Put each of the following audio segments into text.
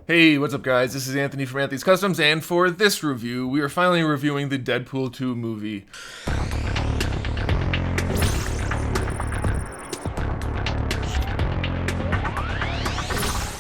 Hey, what's up guys? This is Anthony from Anthony's Customs, and for this review, we are finally reviewing the Deadpool 2 movie.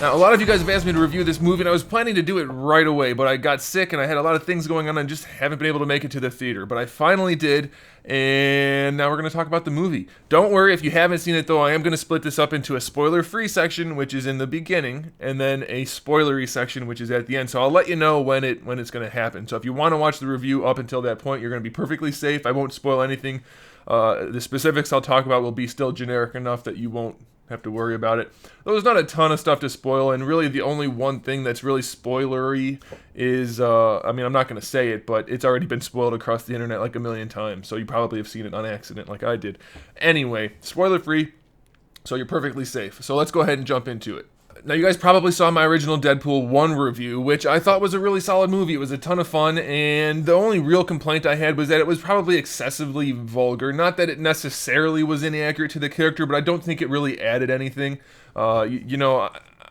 Now, a lot of you guys have asked me to review this movie, and I was planning to do it right away, but I got sick and I had a lot of things going on and just haven't been able to make it to the theater. But I finally did, and now we're going to talk about the movie. Don't worry if you haven't seen it, though. I am going to split this up into a spoiler-free section, which is in the beginning, and then a spoilery section, which is at the end. So I'll let you know when it's going to happen. So if you want to watch the review up until that point, you're going to be perfectly safe. I won't spoil anything. The specifics I'll talk about will be still generic enough that you won't have to worry about it. There's not a ton of stuff to spoil, and really the only one thing that's really spoilery is, I'm not going to say it, but it's already been spoiled across the internet like a million times, so you probably have seen it on accident like I did. Anyway, spoiler-free, so you're perfectly safe. So let's go ahead and jump into it. Now, you guys probably saw my original Deadpool 1 review, which I thought was a really solid movie. It was a ton of fun, and the only real complaint I had was that it was probably excessively vulgar. Not that it necessarily was inaccurate to the character, but I don't think it really added anything.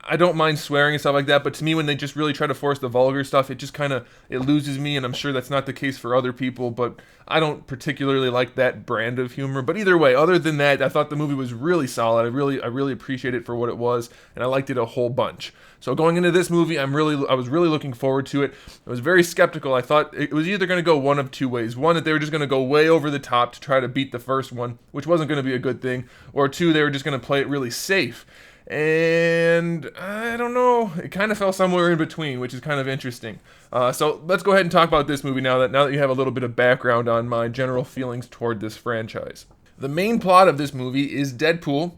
I don't mind swearing and stuff like that, but to me, when they just really try to force the vulgar stuff, it just it loses me, and I'm sure that's not the case for other people, but I don't particularly like that brand of humor. But either way, other than that, I thought the movie was really solid. I really appreciate it for what it was, and I liked it a whole bunch. So going into this movie, I was really looking forward to it. I was very skeptical. I thought it was either going to go one of two ways. One, that they were just going to go way over the top to try to beat the first one, which wasn't going to be a good thing, or two, they were just going to play it really safe. And I don't know, it kind of fell somewhere in between, which is kind of interesting. So let's go ahead and talk about this movie now that you have a little bit of background on my general feelings toward this franchise. The main plot of this movie is Deadpool,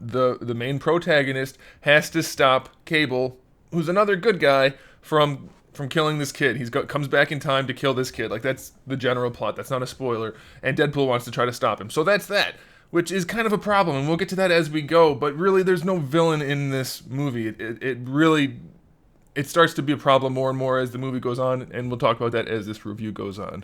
the main protagonist, has to stop Cable, who's another good guy, from killing this kid. Comes back in time to kill this kid. Like, that's the general plot. That's not a spoiler. And Deadpool wants to try to stop him. So that's that, which is kind of a problem, and we'll get to that as we go, but really there's no villain in this movie. It starts to be a problem more and more as the movie goes on, and we'll talk about that as this review goes on.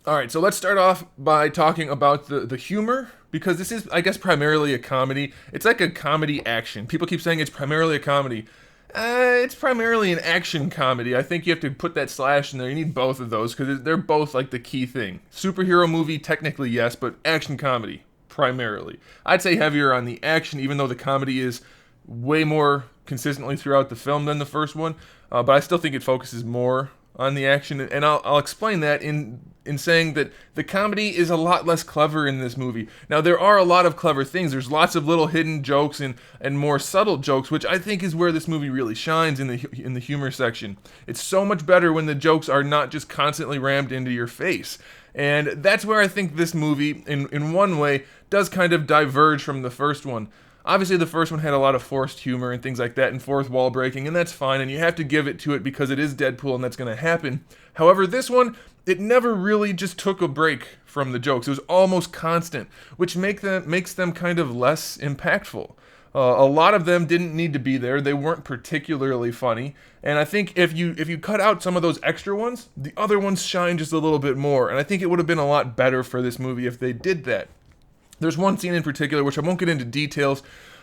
Alright, so let's start off by talking about the humor, because this is, I guess, primarily a comedy. It's like a comedy action. People keep saying it's primarily a comedy. It's primarily an action comedy. I think you have to put that slash in there. You need both of those, because they're both like the key thing. Superhero movie, technically yes, but action comedy primarily. I'd say heavier on the action, even though the comedy is way more consistently throughout the film than the first one. But I still think it focuses more on the action, and I'll explain that in saying that the comedy is a lot less clever in this movie. Now, there are a lot of clever things. There's lots of little hidden jokes and more subtle jokes, which I think is where this movie really shines in the humor section. It's so much better when the jokes are not just constantly rammed into your face. And that's where I think this movie, in one way, does kind of diverge from the first one. Obviously, the first one had a lot of forced humor and things like that, and fourth wall breaking, and that's fine, and you have to give it to it because it is Deadpool, and that's going to happen. However, this one, it never really just took a break from the jokes. It was almost constant, which makes them kind of less impactful. A lot of them didn't need to be there. They weren't particularly funny. And I think if you cut out some of those extra ones, the other ones shine just a little bit more. And I think it would have been a lot better for this movie if they did that. There's one scene in particular, which I won't get into details,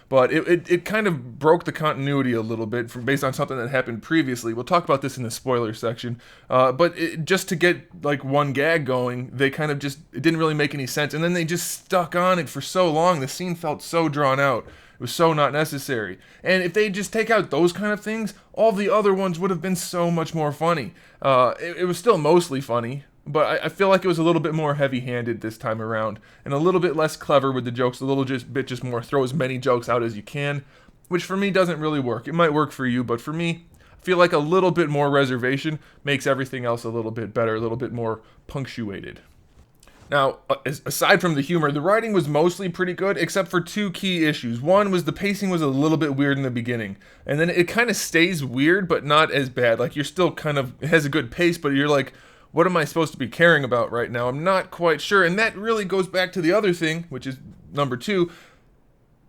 but it kind of broke the continuity a little bit based on something that happened previously. We'll talk about this in the spoiler section. But just to get like one gag going, they kind of it didn't really make any sense. And then they just stuck on it for so long. The scene felt so drawn out. It was so not necessary. And if they just take out those kind of things, all the other ones would have been so much more funny. It was still mostly funny, but I feel like it was a little bit more heavy-handed this time around, and a little bit less clever with the jokes, a little bit just more throw as many jokes out as you can, which for me doesn't really work. It might work for you, but for me, I feel like a little bit more reservation makes everything else a little bit better, a little bit more punctuated. Now, aside from the humor, the writing was mostly pretty good, except for two key issues. One was the pacing was a little bit weird in the beginning, and then it kind of stays weird, but not as bad. Like, you're still it has a good pace, but you're like, what am I supposed to be caring about right now? I'm not quite sure, and that really goes back to the other thing, which is number two.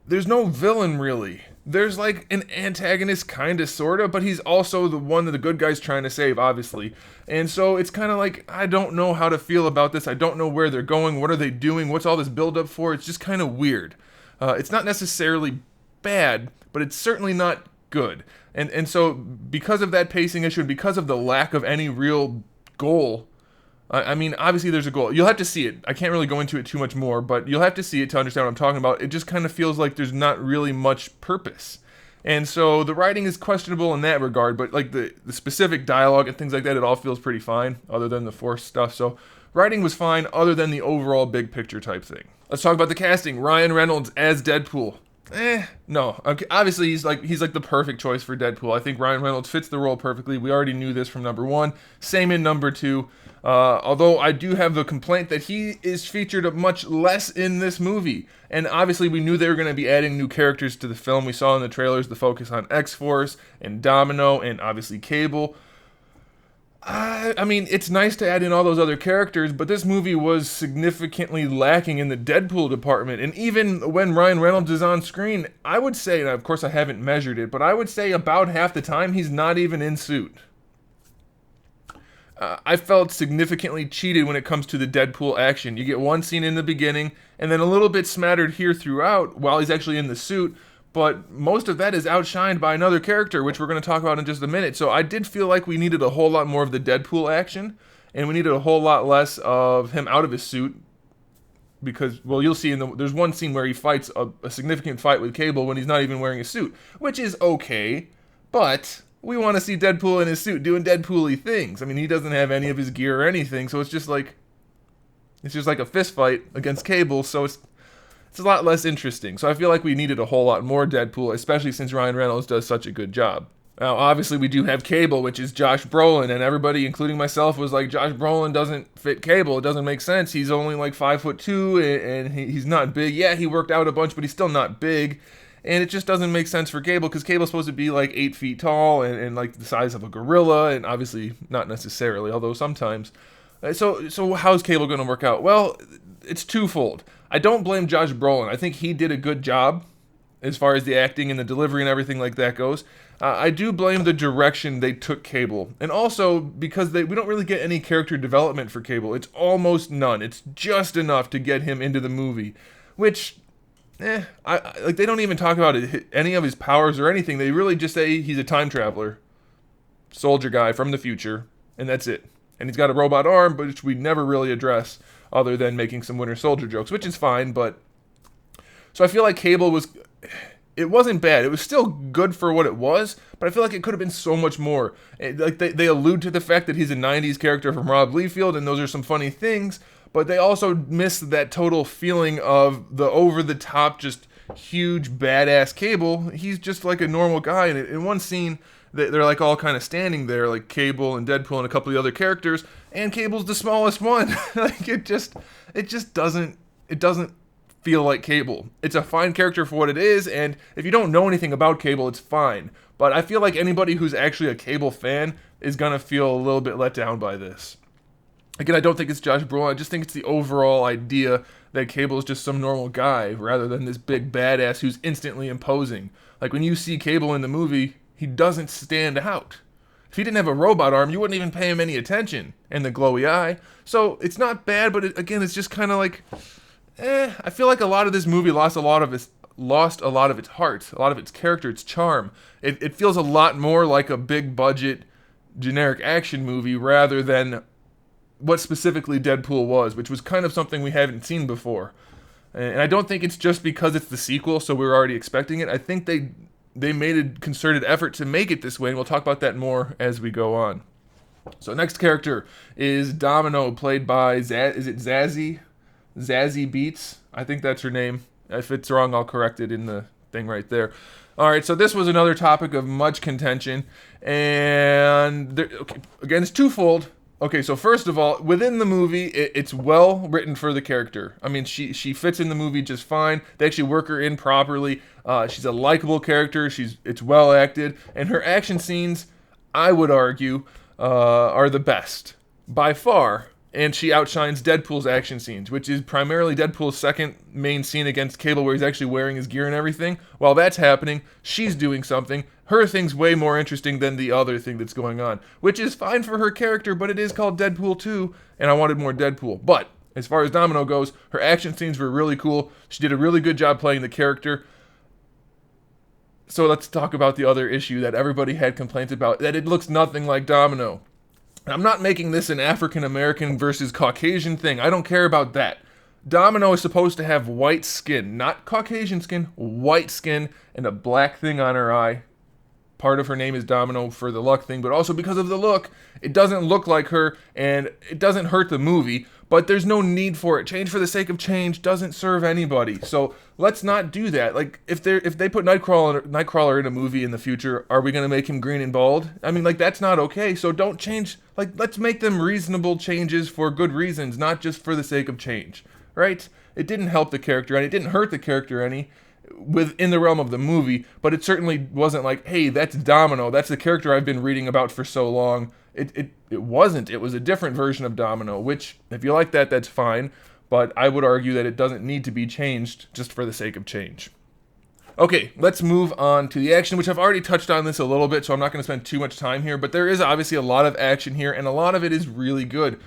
There's no villain, really. There's like an antagonist, kinda, sorta, but he's also the one that the good guy's trying to save, obviously. And so it's kind of like, I don't know how to feel about this. I don't know where they're going. What are they doing? What's all this build-up for? It's just kind of weird. It's not necessarily bad, but it's certainly not good. And so because of that pacing issue and because of the lack of any real goal, I mean, obviously there's a goal. You'll have to see it. I can't really go into it too much more, but you'll have to see it to understand what I'm talking about. It just kind of feels like there's not really much purpose. And so the writing is questionable in that regard, but like the specific dialogue and things like that, it all feels pretty fine, other than the forced stuff. So writing was fine, other than the overall big picture type thing. Let's talk about the casting. Ryan Reynolds as Deadpool. No. Okay, obviously, he's like the perfect choice for Deadpool. I think Ryan Reynolds fits the role perfectly. We already knew this from number 1. Same in number 2. Although I do have the complaint that he is featured much less in this movie. And obviously, we knew they were going to be adding new characters to the film. We saw in the trailers the focus on X-Force and Domino and obviously Cable. I mean, it's nice to add in all those other characters, but this movie was significantly lacking in the Deadpool department. And even when Ryan Reynolds is on screen, I would say, and of course I haven't measured it, but I would say about half the time he's not even in suit. I felt significantly cheated when it comes to the Deadpool action. You get one scene in the beginning, and then a little bit smattered here throughout while he's actually in the suit. But most of that is outshined by another character, which we're going to talk about in just a minute. So I did feel like we needed a whole lot more of the Deadpool action, and we needed a whole lot less of him out of his suit. Because, well, you'll see there's one scene where he fights a significant fight with Cable when he's not even wearing a suit, which is okay, but we want to see Deadpool in his suit doing Deadpool-y things. I mean, he doesn't have any of his gear or anything, so it's just like a fist fight against Cable, so it's a lot less interesting. So I feel like we needed a whole lot more Deadpool, especially since Ryan Reynolds does such a good job. Now, obviously, we do have Cable, which is Josh Brolin, and everybody, including myself, was like, Josh Brolin doesn't fit Cable. It doesn't make sense. He's only like 5'2", and he's not big. Yeah, he worked out a bunch, but he's still not big. And it just doesn't make sense for Cable, because Cable's supposed to be like 8 feet tall and like the size of a gorilla, and obviously not necessarily, although sometimes. So how's Cable going to work out? Well, it's twofold. I don't blame Josh Brolin. I think he did a good job as far as the acting and the delivery and everything like that goes. I do blame the direction they took Cable. And also because we don't really get any character development for Cable. It's almost none. It's just enough to get him into the movie. Which, they don't even talk about any of his powers or anything. They really just say he's a time traveler. Soldier guy from the future. And that's it. And he's got a robot arm, which we never really address other than making some Winter Soldier jokes, which is fine, but... So I feel like Cable it wasn't bad. It was still good for what it was, but I feel like it could have been so much more. They allude to the fact that he's a 90s character from Rob Liefeld, and those are some funny things, but they also miss that total feeling of the over-the-top, just huge, badass Cable. He's just like a normal guy, and in one scene... They're like all kind of standing there, like Cable and Deadpool and a couple of the other characters, and Cable's the smallest one. Like it just doesn't feel like Cable. It's a fine character for what it is, and if you don't know anything about Cable, it's fine. But I feel like anybody who's actually a Cable fan is gonna feel a little bit let down by this. Again, I don't think it's Josh Brolin. I just think it's the overall idea that Cable is just some normal guy rather than this big badass who's instantly imposing. Like when you see Cable in the movie, he doesn't stand out. If he didn't have a robot arm, you wouldn't even pay him any attention. And the glowy eye. So it's not bad, but it's just kind of like, I feel like a lot of this movie lost a lot of its heart, a lot of its character, its charm. It feels a lot more like a big budget, generic action movie rather than what specifically Deadpool was, which was kind of something we haven't seen before. And I don't think it's just because it's the sequel, so we were already expecting it. I think they made a concerted effort to make it this way, and we'll talk about that more as we go on. So next character is Domino, played by, is it Zazie? Zazie Beetz? I think that's her name. If it's wrong, I'll correct it in the thing right there. Alright, so this was another topic of much contention, and again, it's twofold. Okay, so first of all, within the movie, it's well written for the character. I mean, she fits in the movie just fine. They actually work her in properly. She's a likable character. It's well acted, and her action scenes, I would argue, are the best by far. And she outshines Deadpool's action scenes, which is primarily Deadpool's second main scene against Cable, where he's actually wearing his gear and everything. While that's happening, she's doing something. Her thing's way more interesting than the other thing that's going on, which is fine for her character, but it is called Deadpool 2, and I wanted more Deadpool. But as far as Domino goes, her action scenes were really cool. She did a really good job playing the character. So let's talk about the other issue that everybody had complaints about, that it looks nothing like Domino. I'm not making this an African American versus Caucasian thing. I don't care about that. Domino is supposed to have white skin, not Caucasian skin, white skin, and a black thing on her eye. Part of her name is Domino for the luck thing, but also because of the look, it doesn't look like her, and it doesn't hurt the movie, but there's no need for it. Change for the sake of change doesn't serve anybody, so let's not do that. Like, if they put Nightcrawler in a movie in the future, are we going to make him green and bald? I mean, like, that's not okay, so don't change. Like, let's make them reasonable changes for good reasons, not just for the sake of change, right? It didn't help the character any, it didn't hurt the character any, within the realm of the movie, but it certainly wasn't like, hey, that's Domino, that's the character I've been reading about for so long. It wasn't. It was a different version of Domino, which, if you like that, that's fine, but I would argue that it doesn't need to be changed just for the sake of change. Okay, let's move on to the action, which I've already touched on this a little bit, so I'm not going to spend too much time here, but there is obviously a lot of action here, and a lot of it is really good.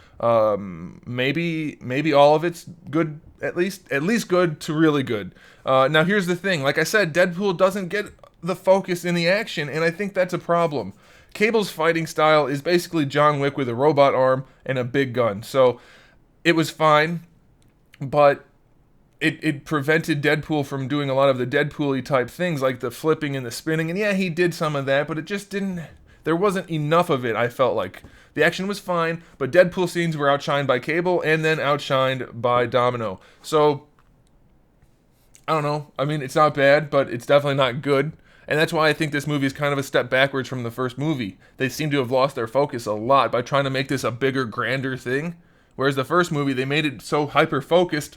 Maybe all of it's good, at least good to really good. Now here's the thing, like I said, Deadpool doesn't get the focus in the action, and I think that's a problem. Cable's fighting style is basically John Wick with a robot arm and a big gun, so it was fine, but it prevented Deadpool from doing a lot of the Deadpool-y type things, like the flipping and the spinning, and yeah, he did some of that, but it just didn't, there wasn't enough of it, I felt like. The action was fine, but Deadpool scenes were outshined by Cable, and then outshined by Domino. So, I don't know, I mean, it's not bad, but it's definitely not good, and that's why I think this movie is kind of a step backwards from the first movie. They seem to have lost their focus a lot by trying to make this a bigger, grander thing, whereas the first movie, they made it so hyper-focused,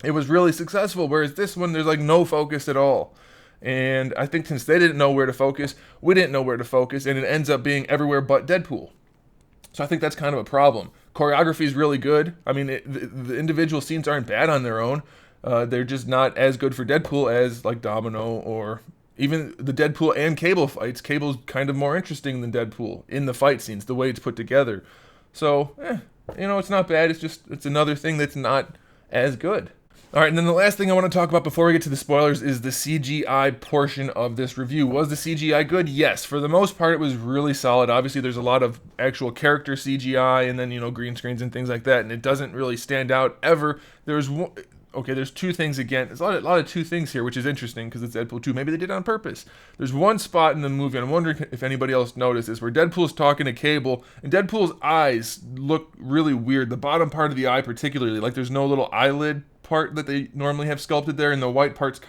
it was really successful, whereas this one, there's like no focus at all. And I think since they didn't know where to focus, we didn't know where to focus, and it ends up being everywhere but Deadpool. So I think that's kind of a problem. Choreography is really good. I mean, the individual scenes aren't bad on their own. They're just not as good for Deadpool as like Domino, or even the Deadpool and Cable fights. Cable's kind of more interesting than Deadpool in the fight scenes, the way it's put together. So, it's not bad. It's another thing that's not as good. Alright, and then the last thing I want to talk about before we get to the spoilers is the CGI portion of this review. Was the CGI good? Yes. For the most part, it was really solid. Obviously, there's a lot of actual character CGI and then, green screens and things like that, and it doesn't really stand out ever. There's two things again. There's a lot of two things here, which is interesting because it's Deadpool 2. Maybe they did it on purpose. There's one spot in the movie, and I'm wondering if anybody else noticed this, where Deadpool's talking to Cable, and Deadpool's eyes look really weird. The bottom part of the eye particularly, like there's no little eyelid part that they normally have sculpted there, and the white part's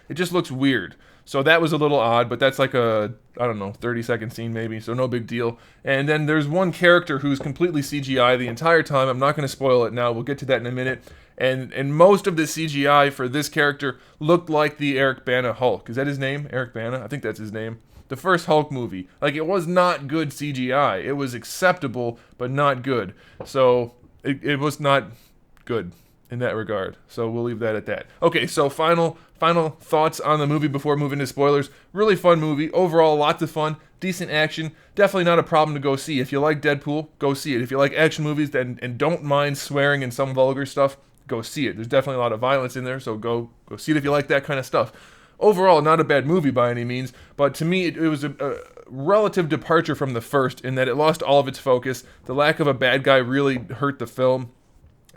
it just looks weird. So that was a little odd, but that's like a, 30-second scene maybe, so no big deal. And then there's one character who's completely CGI the entire time. I'm not going to spoil it now. We'll get to that in a minute. And most of the CGI for this character looked like the Eric Bana Hulk. Is that his name? Eric Bana? I think that's his name. The first Hulk movie. Like, it was not good CGI. It was acceptable, but not good. So, it was not good in that regard. So we'll leave that at that. Okay, so final thoughts on the movie before moving to spoilers. Really fun movie. Overall, lots of fun. Decent action. Definitely not a problem to go see. If you like Deadpool, go see it. If you like action movies and don't mind swearing and some vulgar stuff, go see it. There's definitely a lot of violence in there, so go see it if you like that kind of stuff. Overall, not a bad movie by any means, but to me, it was a relative departure from the first in that it lost all of its focus. The lack of a bad guy really hurt the film.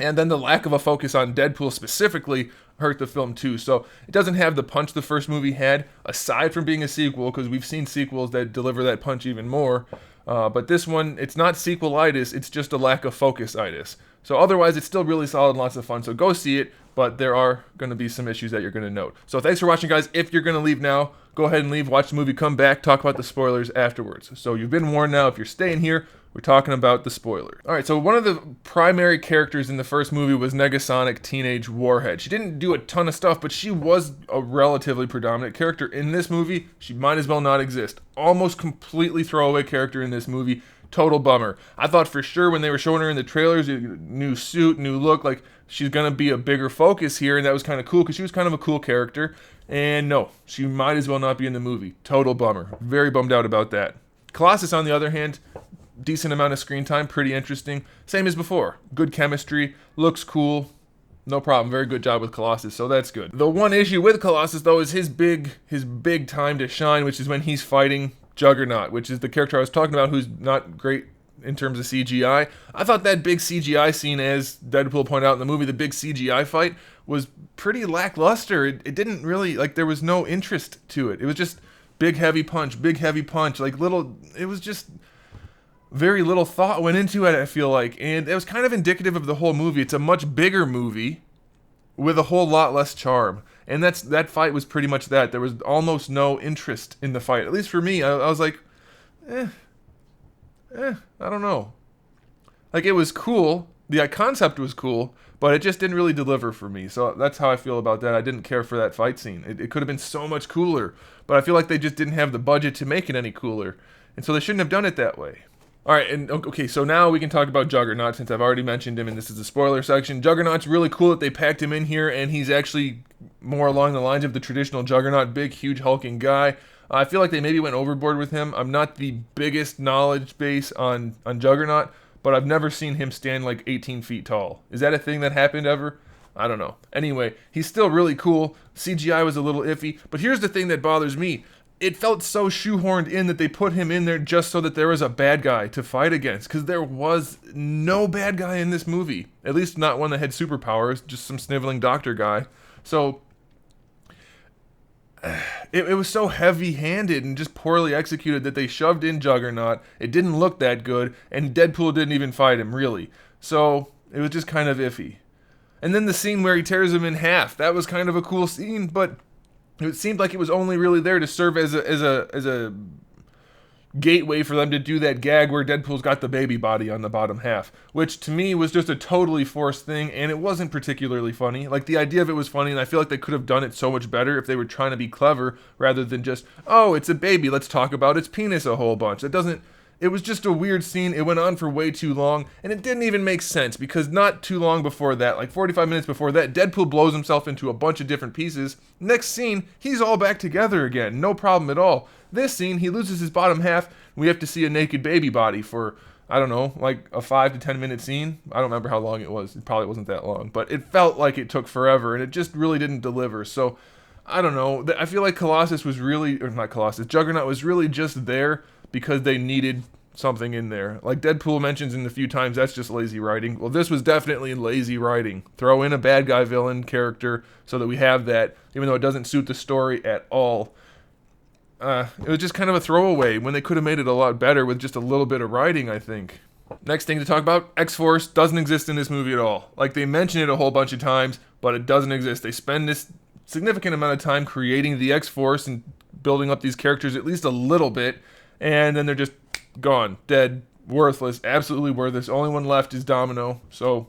And then the lack of a focus on Deadpool specifically hurt the film too. So it doesn't have the punch the first movie had, aside from being a sequel, because we've seen sequels that deliver that punch even more. But this one, it's not sequelitis, it's just a lack of focus-itis. So otherwise, it's still really solid and lots of fun. So go see it, but there are going to be some issues that you're going to note. So thanks for watching, guys. If you're going to leave now, go ahead and leave, watch the movie, come back, talk about the spoilers afterwards. So you've been warned now. If you're staying here, we're talking about the spoiler. Alright, so one of the primary characters in the first movie was Negasonic Teenage Warhead. She didn't do a ton of stuff, but she was a relatively predominant character. In this movie, she might as well not exist. Almost completely throwaway character in this movie. Total bummer. I thought for sure when they were showing her in the trailers, new suit, new look, like she's going to be a bigger focus here, and that was kind of cool because she was kind of a cool character. And no, she might as well not be in the movie. Total bummer. Very bummed out about that. Colossus, on the other hand, decent amount of screen time, pretty interesting. Same as before. Good chemistry, looks cool, No problem. Very good job with Colossus, so that's good. The one issue with Colossus, though, is his big time to shine, which is when he's fighting Juggernaut, which is the character I was talking about who's not great in terms of CGI. I thought that big CGI scene, as Deadpool pointed out in the movie, the big CGI fight, was pretty lackluster. It didn't really, like, there was no interest to it. It was just big heavy punch, like little, it was just very little thought went into it, I feel like, and it was kind of indicative of the whole movie. It's a much bigger movie with a whole lot less charm, and that fight was pretty much that. There was almost no interest in the fight, at least for me. I was like, I don't know. Like, it was cool, the concept was cool, but it just didn't really deliver for me. So that's how I feel about that. I didn't care for that fight scene. It could have been so much cooler, but I feel like they just didn't have the budget to make it any cooler, and so they shouldn't have done it that way. Alright, and okay, so now we can talk about Juggernaut, since I've already mentioned him, and this is the spoiler section. Juggernaut's really cool that they packed him in here, and he's actually more along the lines of the traditional Juggernaut, big, huge, hulking guy. I feel like they maybe went overboard with him. I'm not the biggest knowledge base on Juggernaut, but I've never seen him stand like 18 feet tall. Is that a thing that happened ever? I don't know. Anyway, he's still really cool. CGI was a little iffy, but here's the thing that bothers me. It felt so shoehorned in that they put him in there just so that there was a bad guy to fight against, because there was no bad guy in this movie. At least not one that had superpowers, just some sniveling doctor guy. So it was so heavy-handed and just poorly executed that they shoved in Juggernaut. It didn't look that good, and Deadpool didn't even fight him, really. So it was just kind of iffy. And then the scene where he tears him in half, that was kind of a cool scene, but it seemed like it was only really there to serve as a gateway for them to do that gag where Deadpool's got the baby body on the bottom half, which to me was just a totally forced thing, and it wasn't particularly funny. Like, the idea of it was funny, and I feel like they could have done it so much better if they were trying to be clever rather than just, oh, it's a baby, let's talk about its penis a whole bunch. It was just a weird scene. It went on for way too long, and it didn't even make sense, because not too long before that, like 45 minutes before that, Deadpool blows himself into a bunch of different pieces. Next scene, he's all back together again. No problem at all. This scene, he loses his bottom half. We have to see a naked baby body for, I don't know, like a 5 to 10 minute scene. I don't remember how long it was. It probably wasn't that long, but it felt like it took forever, and it just really didn't deliver. So, I don't know. I feel like Juggernaut was really just there because they needed something in there. Like Deadpool mentions in a few times, that's just lazy writing. Well, this was definitely lazy writing. Throw in a bad guy villain character so that we have that, even though it doesn't suit the story at all. It was just kind of a throwaway when they could have made it a lot better with just a little bit of writing, I think. Next thing to talk about, X-Force doesn't exist in this movie at all. Like, they mention it a whole bunch of times, but it doesn't exist. They spend this significant amount of time creating the X-Force and building up these characters at least a little bit, and then they're just gone, dead, worthless, absolutely worthless. Only one left is Domino, so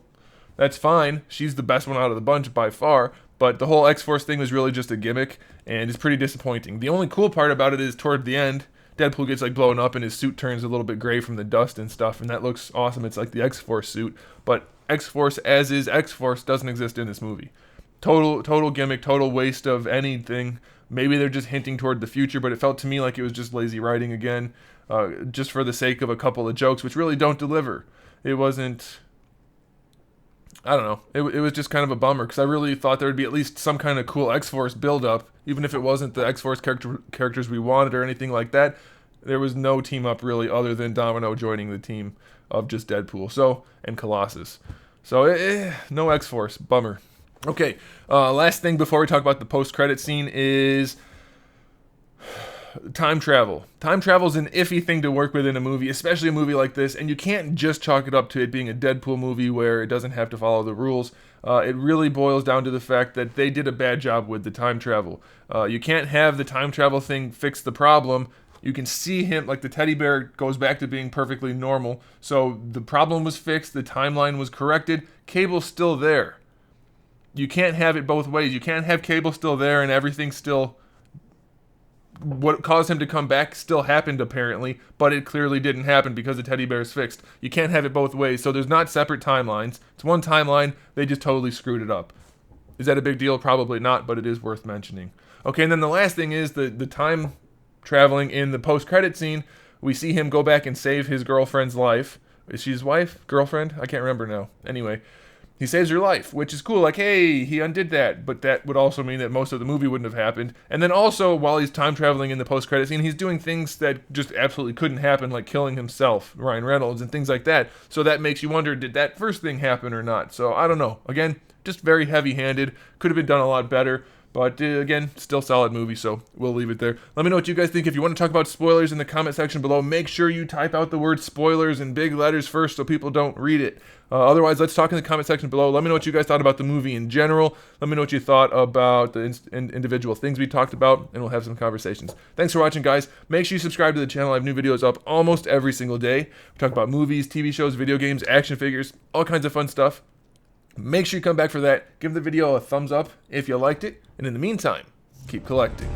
that's fine. She's the best one out of the bunch by far, but the whole X-Force thing was really just a gimmick, and it's pretty disappointing. The only cool part about it is toward the end, Deadpool gets like blown up and his suit turns a little bit gray from the dust and stuff, and that looks awesome. It's like the X-Force suit, but X-Force as is X-Force doesn't exist in this movie. Total gimmick, total waste of anything. Maybe they're just hinting toward the future, but it felt to me like it was just lazy writing again, just for the sake of a couple of jokes, which really don't deliver. It wasn't, I don't know, it was just kind of a bummer, because I really thought there would be at least some kind of cool X-Force build-up, even if it wasn't the X-Force characters we wanted or anything like that. There was no team-up really other than Domino joining the team of just Deadpool, and Colossus. So, no X-Force, bummer. Okay, last thing before we talk about the post-credit scene is time travel. Time travel is an iffy thing to work with in a movie, especially a movie like this, and you can't just chalk it up to it being a Deadpool movie where it doesn't have to follow the rules. It really boils down to the fact that they did a bad job with the time travel. You can't have the time travel thing fix the problem. You can see him, like the teddy bear goes back to being perfectly normal, so the problem was fixed, the timeline was corrected, Cable's still there. You can't have it both ways. You can't have Cable still there and everything still, what caused him to come back still happened apparently, but it clearly didn't happen because the teddy bear is fixed. You can't have it both ways, so there's not separate timelines. It's one timeline, they just totally screwed it up. Is that a big deal? Probably not, but it is worth mentioning. Okay, and then the last thing is the time traveling in the post-credit scene. We see him go back and save his girlfriend's life. Is she his wife? Girlfriend? I can't remember now. Anyway, he saves your life, which is cool. Like, hey, he undid that, but that would also mean that most of the movie wouldn't have happened. And then also, while he's time traveling in the post-credit scene, he's doing things that just absolutely couldn't happen, like killing himself, Ryan Reynolds, and things like that. So that makes you wonder, did that first thing happen or not? So I don't know. Again, just very heavy-handed. Could have been done a lot better. But again, still solid movie, so we'll leave it there. Let me know what you guys think. If you want to talk about spoilers in the comment section below, make sure you type out the word spoilers in big letters first so people don't read it. Otherwise, let's talk in the comment section below. Let me know what you guys thought about the movie in general. Let me know what you thought about the individual things we talked about, and we'll have some conversations. Thanks for watching, guys. Make sure you subscribe to the channel. I have new videos up almost every single day. We talk about movies, TV shows, video games, action figures, all kinds of fun stuff. Make sure you come back for that. Give the video a thumbs up if you liked it. And in the meantime, keep collecting.